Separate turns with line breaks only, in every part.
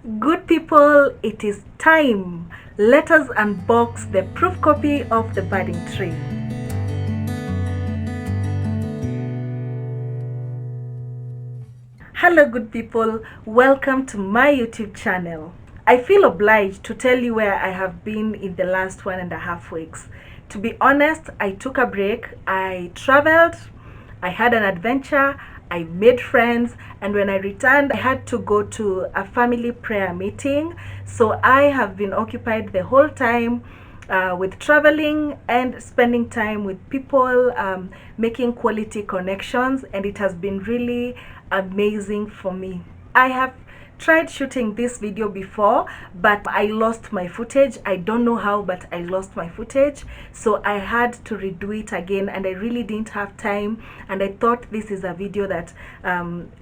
Good people, it is time. Let us unbox the proof copy of The Budding Tree. Hello good people, welcome to my YouTube channel. I feel obliged to tell you where I have been in the last 1.5 weeks. To be honest, I took a break, I traveled, I had an adventure, I made friends, and when I returned, I had to go to a family prayer meeting. So I have been occupied the whole time with traveling and spending time with people, making quality connections, and it has been really amazing for me. I have tried shooting this video before, but I lost my footage. I don't know how, but I lost my footage, so I had to redo it again, and I really didn't have time, and I thought this is a video that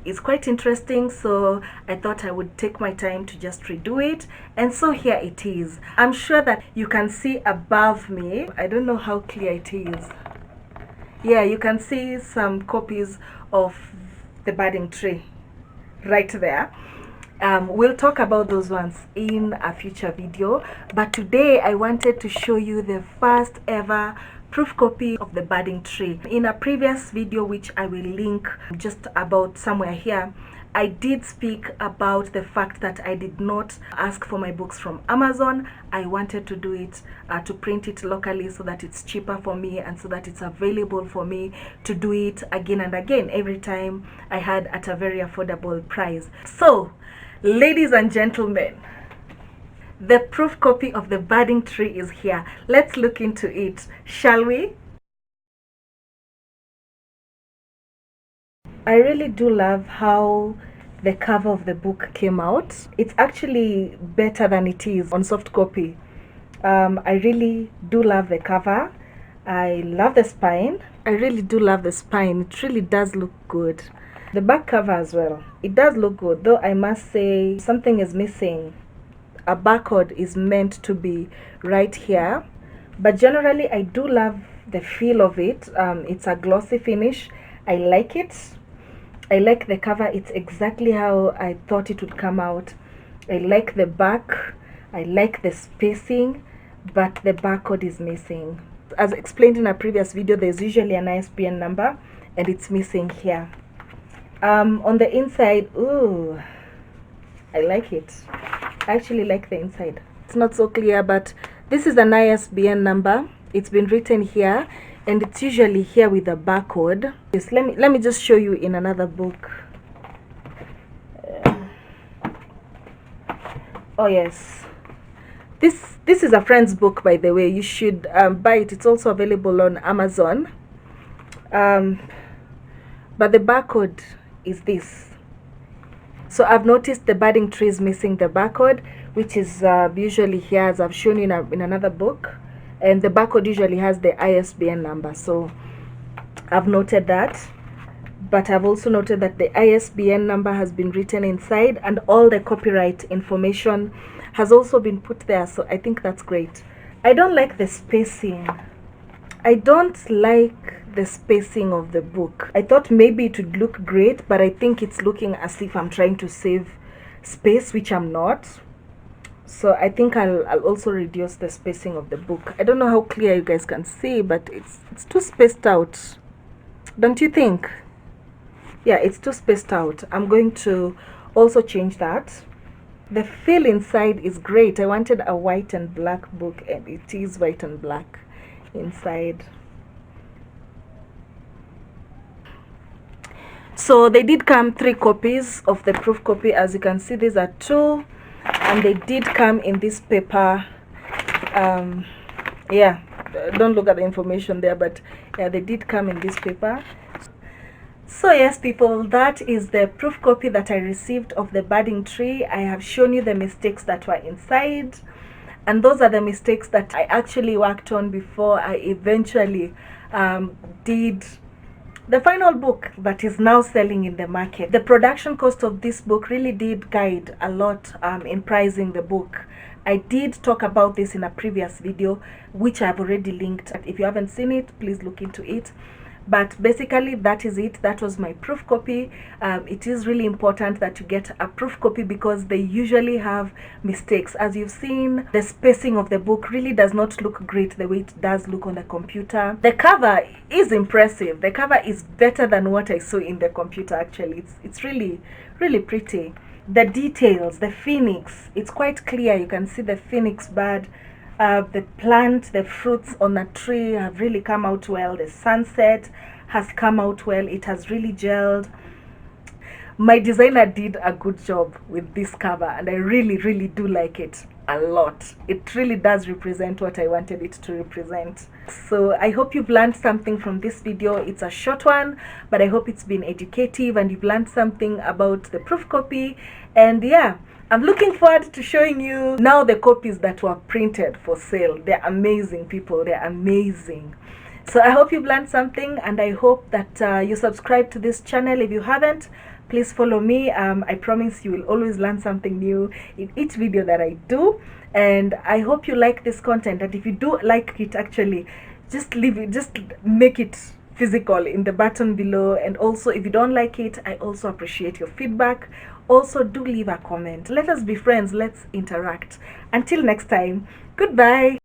is quite interesting, so I thought I would take my time to just redo it, and so here it is. I'm sure that you can see above me. I don't know how clear it is. Yeah, you can see some copies of The Budding Tree right there. We'll talk about those ones in a future video, but today I wanted to show you the first ever proof copy of The Budding Tree. In a previous video, which I will link just about somewhere here, I did speak about the fact that I did not ask for my books from Amazon. I wanted to do it, to print it locally so that it's cheaper for me and so that it's available for me to do it again and again every time I had at a very affordable price. So, ladies and gentlemen, the proof copy of The Budding Tree is here. Let's look into it, shall we? I really do love how the cover of the book came out. It's actually better than it is on soft copy. I really do love the cover. I love the spine. I really do love the spine. It really does look good. The back cover as well. It does look good, though I must say something is missing. A barcode is meant to be right here, but generally I do love the feel of it. It's a glossy finish. I like it. I like the cover. It's exactly how I thought it would come out. I like the back. I like the spacing, but the barcode is missing. As explained in a previous video, there's usually an ISBN number, and it's missing here. On the inside, ooh, I like it. I actually like the inside. It's not so clear, but this is an ISBN number. It's been written here, and it's usually here with a barcode. Yes, let me just show you in another book. Oh yes, this is a friend's book, by the way. You should buy it. It's also available on Amazon. But the barcode is this. So I've noticed The Budding Tree is missing the barcode, which is usually here, as I've shown you in another book, and the barcode usually has the ISBN number. So I've noted that, but I've also noted that the ISBN number has been written inside, and all the copyright information has also been put there. So I think that's great. I don't like the spacing. I don't like the spacing of the book. I thought maybe it would look great, but I think it's looking as if I'm trying to save space, which I'm not. So I think I'll also reduce the spacing of the book. I don't know how clear you guys can see, but it's too spaced out. Don't you think? Yeah, it's too spaced out. I'm going to also change that. The feel inside is great. I wanted a white and black book, and it is white and black inside. So they did come 3 copies of the proof copy. As you can see, these are 2, and they did come in this paper. Yeah, don't look at the information there, but yeah, they did come in this paper. So yes people, that is the proof copy that I received of The Budding Tree. I have shown you the mistakes that were inside, and those are the mistakes that I actually worked on before I eventually did the final book that is now selling in the market. The production cost of this book really did guide a lot in pricing the book. I did talk about this in a previous video, which I've already linked. If you haven't seen it, please look into it. But basically that is it. That was my proof copy. It is really important that you get a proof copy because they usually have mistakes. As you've seen, the spacing of the book really does not look great the way it does look on the computer. The cover is impressive. The cover is better than what I saw in the computer. Actually, it's really pretty. The details, the phoenix, it's quite clear. You can see the phoenix bird. The plant, the fruits on a tree have really come out well. The sunset has come out well. It has really gelled. My designer did a good job with this cover, and I really do like it a lot. It really does represent what I wanted it to represent. So I hope you've learned something from this video. It's a short one, but I hope it's been educative and you've learned something about the proof copy. And yeah, I'm looking forward to showing you now the copies that were printed for sale. They're amazing, people. They're amazing. So I hope you've learned something, and I hope that you subscribe to this channel. If you haven't, please follow me. I promise you will always learn something new in each video that I do. And I hope you like this content. And if you do like it, actually, just leave it, just make it physical in the button below. And also, if you don't like it, I also appreciate your feedback. Also, do leave a comment. Let us be friends. Let's interact. Until next time, goodbye.